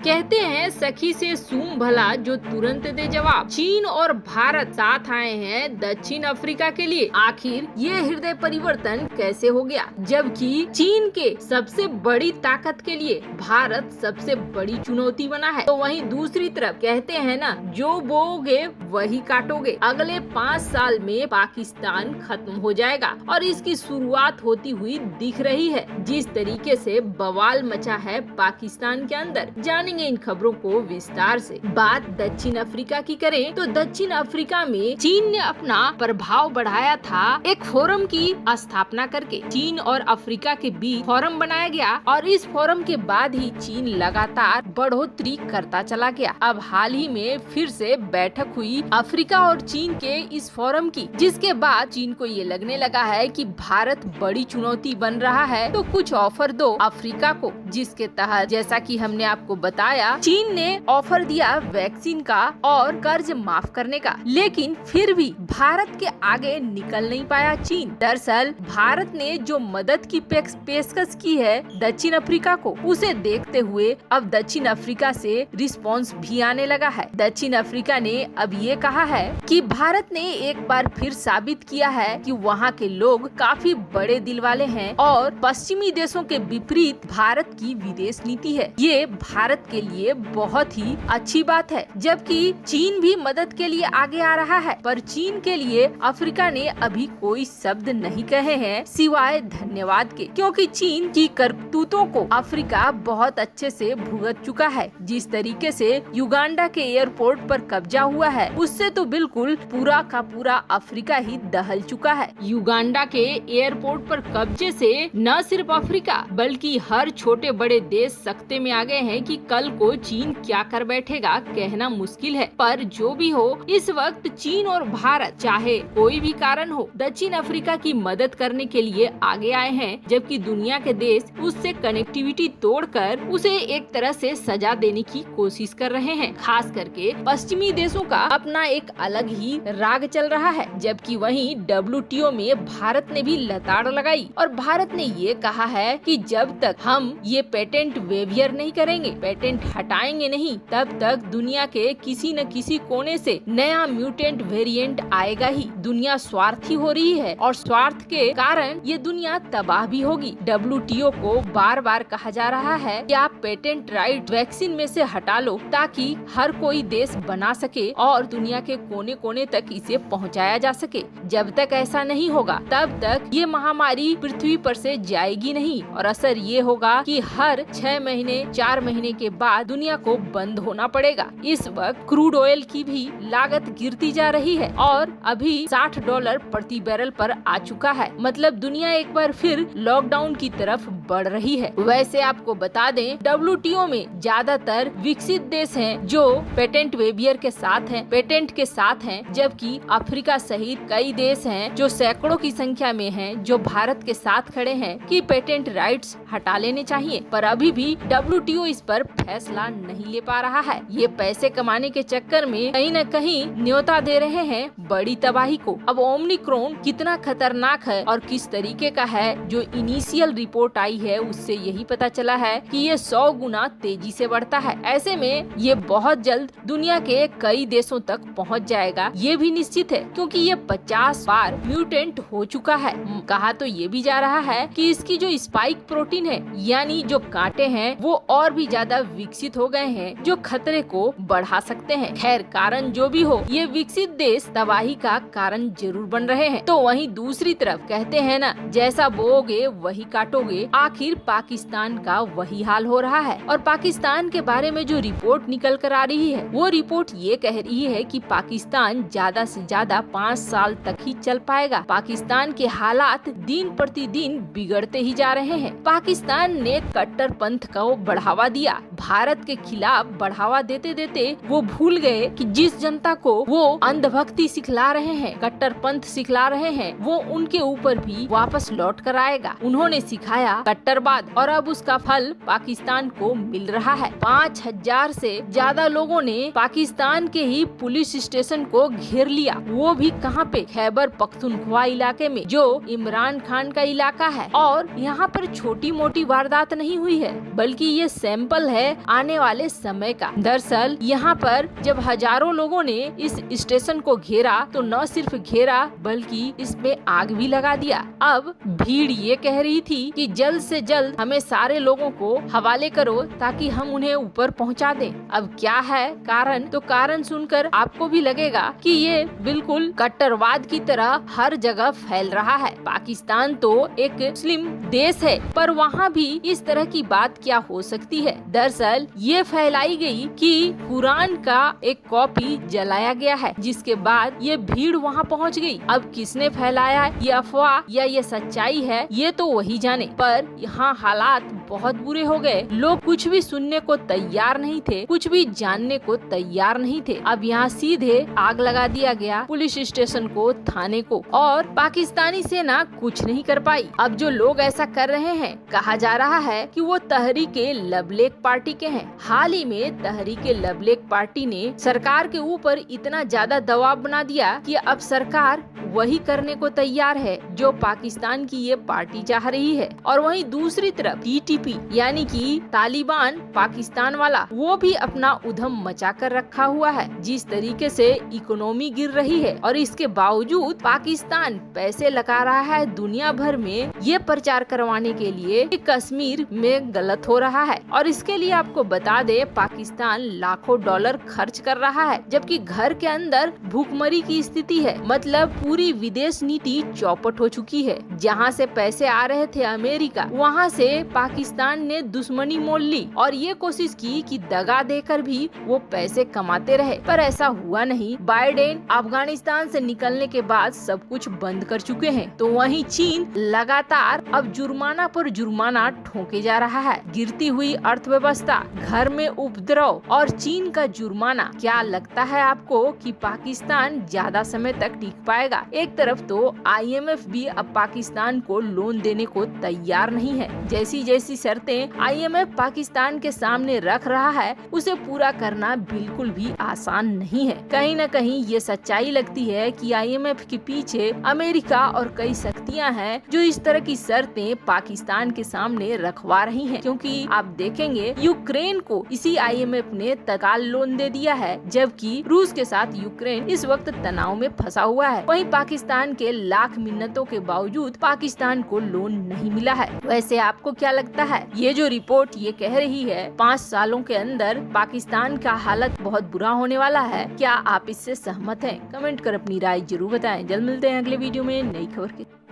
कहते हैं सखी से सूम भला जो तुरंत दे जवाब। चीन और भारत साथ आए हैं दक्षिण अफ्रीका के लिए। आखिर ये हृदय परिवर्तन कैसे हो गया, जबकि चीन के सबसे बड़ी ताकत के लिए भारत सबसे बड़ी चुनौती बना है। तो वहीं दूसरी तरफ कहते हैं ना, जो बोओगे वही काटोगे। अगले 5 साल में पाकिस्तान खत्म हो जाएगा और इसकी शुरुआत होती हुई दिख रही है। जिस तरीके से बवाल मचा है पाकिस्तान के अंदर, जानेंगे इन खबरों को विस्तार से। बात दक्षिण अफ्रीका की करें तो दक्षिण अफ्रीका में चीन ने अपना प्रभाव बढ़ाया था एक फोरम की स्थापना करके। चीन और अफ्रीका के बीच फोरम बनाया गया और इस फोरम के बाद ही चीन लगातार बढ़ोतरी करता चला गया। अब हाल ही में फिर से बैठक हुई अफ्रीका और चीन के इस फोरम की, जिसके बाद चीन को ये लगने लगा है कि भारत बड़ी चुनौती बन रहा है, तो कुछ ऑफर दो अफ्रीका को। जिसके तहत जैसा कि हमने आपको बताया, चीन ने ऑफर दिया वैक्सीन का और कर्ज माफ करने का, लेकिन फिर भी भारत के आगे निकल नहीं पाया चीन। दरअसल भारत ने जो मदद की पेशकश की है दक्षिण अफ्रीका को, उसे देखते हुए अब दक्षिण अफ्रीका से रिस्पांस भी आने लगा है। दक्षिण अफ्रीका ने अब ये कहा है कि भारत ने एक बार फिर साबित किया है कि वहाँ के लोग काफी बड़े दिल वाले हैं और पश्चिमी देशों के विपरीत भारत की विदेश नीति है। ये भारत के लिए बहुत ही अच्छी बात है, जबकि चीन भी मदद के लिए आगे आ रहा है। पर चीन के लिए अफ्रीका ने अभी कोई शब्द नहीं कहे हैं सिवाय धन्यवाद के, क्योंकि चीन की करतूतों को अफ्रीका बहुत अच्छे से भुगत चुका है। जिस तरीके से युगांडा के एयरपोर्ट पर कब्जा हुआ है, उससे तो बिल्कुल पूरा का पूरा अफ्रीका ही दहल चुका है। युगांडा के एयरपोर्ट पर कब्जे से न सिर्फ अफ्रीका बल्कि हर छोटे बड़े देश सख्ते में आ गए हैं कि कल को चीन क्या कर बैठेगा कहना मुश्किल है। पर जो भी हो, इस वक्त चीन और भारत चाहे कोई भी कारण हो, दक्षिण अफ्रीका की मदद करने के लिए आगे आए हैं, जबकि दुनिया के देश उससे कनेक्टिविटी तोड़कर उसे एक तरह से सजा देने की कोशिश कर रहे हैं। खास करके पश्चिमी देशों का अपना एक अलग ही राग चल रहा है, जबकि वहीं WTO में भारत ने भी लताड़ लगाई और भारत ने ये कहा है कि जब तक हम ये पेटेंट वेवियर नहीं करेंगे, पेटेंट हटाएंगे नहीं, तब तक दुनिया के किसी न किसी कोने से नया म्यूटेंट वेरिएंट आएगा ही। दुनिया स्वार्थी हो रही है और स्वार्थ के कारण ये दुनिया तबाह भी होगी। WTO को बार बार कहा जा रहा है कि आप पेटेंट राइट वैक्सीन में से हटा लो, ताकि हर कोई देश बना सके और दुनिया के कोने कोने तक इसे पहुंचाया जा सके। जब तक ऐसा नहीं होगा, तब तक ये महामारी पृथ्वी पर से जाएगी नहीं और असर ये होगा कि हर 6 महीने 4 महीने के बाद दुनिया को बंद होना पड़ेगा। इस वक्त क्रूड ऑयल की भी लागत गिरती जा रही है और अभी $60 प्रति बैरल पर आ चुका है। मतलब दुनिया एक बार फिर लॉकडाउन की तरफ बढ़ रही है। वैसे आपको बता दें, WTO में ज्यादातर विकसित देश हैं जो पेटेंट वेवियर के साथ हैं, पेटेंट के साथ हैं, जबकि अफ्रीका सहित कई देश हैं जो सैकड़ों की संख्या में हैं, जो भारत के साथ खड़े हैं कि पेटेंट राइट्स हटा लेने चाहिए। पर अभी भी WTO इस पर फैसला नहीं ले पा रहा है। ये पैसे कमाने के चक्कर में कहीं न कहीं न्योता दे रहे हैं बड़ी तबाही को। अब ओमिक्रॉन कितना खतरनाक है और किस तरीके का है, जो इनिशियल रिपोर्ट आई है उससे यही पता चला है कि ये 100 गुना तेजी से बढ़ता है। ऐसे में ये बहुत जल्द दुनिया के कई देशों तक पहुंच जाएगा, ये भी निश्चित है, क्योंकि ये 50 बार म्यूटेंट हो चुका है। कहा तो ये भी जा रहा है कि इसकी जो स्पाइक प्रोटीन है, यानी जो कांटे हैं, वो और भी ज्यादा विकसित हो गए हैं, जो खतरे को बढ़ा सकते हैं। खैर, कारण जो भी हो, ये विकसित देश तबाही का कारण जरूर बन रहे हैं। तो वहीं दूसरी तरफ कहते हैं ना, जैसा बोओगे वही काटोगे। आखिर पाकिस्तान का वही हाल हो रहा है और पाकिस्तान के बारे में जो रिपोर्ट निकल कर आ रही है, वो रिपोर्ट ये कह रही है कि पाकिस्तान ज्यादा से ज्यादा 5 साल तक ही चल पाएगा। पाकिस्तान के हालात दिन प्रतिदिन बिगड़ते ही जा रहे हैं। पाकिस्तान ने कट्टरपंथ को बढ़ावा दिया। भारत के खिलाफ बढ़ावा देते देते वो भूल गए कि जिस जनता को वो अंधभक्ति सिखला रहे हैं, कट्टरपंथ सिखला रहे हैं, वो उनके ऊपर भी वापस लौट कर आएगा। उन्होंने सिखाया कट्टरवाद और अब उसका फल पाकिस्तान को मिल रहा है। 5000 से ज्यादा लोगों ने पाकिस्तान के ही पुलिस स्टेशन को घेर लिया, वो भी कहाँ पे, खैबर पख्तूनख्वा इलाके में, जो इमरान खान का इलाका है। और यहाँ पर छोटी मोटी वारदात नहीं हुई है, बल्कि ये सैंपल है है आने वाले समय का। दरअसल यहाँ पर जब हजारों लोगों ने इस स्टेशन को घेरा तो न सिर्फ घेरा बल्कि इसमें आग भी लगा दिया। अब भीड़ ये कह रही थी कि जल्द से जल्द हमें सारे लोगों को हवाले करो ताकि हम उन्हें ऊपर पहुंचा दें। अब क्या है कारण, तो कारण सुनकर आपको भी लगेगा कि ये बिल्कुल कट्टरवाद की तरह हर जगह फैल रहा है। पाकिस्तान तो एक मुस्लिम देश है, पर वहाँ भी इस तरह की बात क्या हो सकती है। दरअसल ये फैलाई गई कि कुरान का एक कॉपी जलाया गया है, जिसके बाद ये भीड़ वहाँ पहुँच गई। अब किसने फैलाया ये अफवाह या ये सच्चाई है, ये तो वही जाने। पर यहाँ हालात बहुत बुरे हो गए। लोग कुछ भी सुनने को तैयार नहीं थे, कुछ भी जानने को तैयार नहीं थे। अब यहाँ सीधे आग लगा दिया गया पुलिस स्टेशन को, थाने को, और पाकिस्तानी सेना कुछ नहीं कर पाई। अब जो लोग ऐसा कर रहे हैं, कहा जा रहा है कि वो तहरीके लबलेक पार्टी के हैं। हाल ही में तहरीके लबलेक पार्टी ने सरकार के ऊपर इतना ज्यादा दबाव बना दिया कि अब सरकार वही करने को तैयार है जो पाकिस्तान की ये पार्टी चाह रही है। और वहीं दूसरी तरफ टीटीपी यानी कि तालिबान पाकिस्तान वाला, वो भी अपना उधम मचा कर रखा हुआ है। जिस तरीके से इकोनॉमी गिर रही है और इसके बावजूद पाकिस्तान पैसे लगा रहा है दुनिया भर में ये प्रचार करवाने के लिए कि कश्मीर में गलत हो रहा है। और इसके लिए आपको बता दे पाकिस्तान लाखों डॉलर खर्च कर रहा है, जबकि घर के अंदर भूखमरी की स्थिति है। मतलब पूरी विदेश नीति चौपट हो चुकी है। जहाँ से पैसे आ रहे थे अमेरिका, वहाँ से पाकिस्तान ने दुश्मनी मोल ली और ये कोशिश की कि दगा देकर भी वो पैसे कमाते रहे, पर ऐसा हुआ नहीं। बाइडेन अफगानिस्तान से निकलने के बाद सब कुछ बंद कर चुके हैं, तो वहीं चीन लगातार अब जुर्माना पर जुर्माना ठोके जा रहा है। गिरती हुई अर्थव्यवस्था, घर में उपद्रव और चीन का जुर्माना। क्या लगता है आपको कि पाकिस्तान ज्यादा समय तक टिक पाएगा? एक तरफ तो IMF भी अब पाकिस्तान को लोन देने को तैयार नहीं है। जैसी जैसी शर्तें IMF पाकिस्तान के सामने रख रहा है, उसे पूरा करना बिल्कुल भी आसान नहीं है। कहीं न कहीं ये सच्चाई लगती है कि IMF के पीछे अमेरिका और कई शक्तियां हैं जो इस तरह की शर्तें पाकिस्तान के सामने रखवा रही हैं। क्योंकि आप देखेंगे यूक्रेन को इसी IMF ने तत्काल लोन दे दिया है, जबकि रूस के साथ यूक्रेन इस वक्त तनाव में फंसा हुआ है। वहीं पाकिस्तान के लाख मिन्नतों के बावजूद पाकिस्तान को लोन नहीं मिला है। वैसे आपको क्या लगता है? ये जो रिपोर्ट ये कह रही है 5 सालों के अंदर पाकिस्तान का हालत बहुत बुरा होने वाला है, क्या आप इससे सहमत हैं? कमेंट कर अपनी राय जरूर बताएं। जल्द मिलते हैं अगले वीडियो में नई खबर के।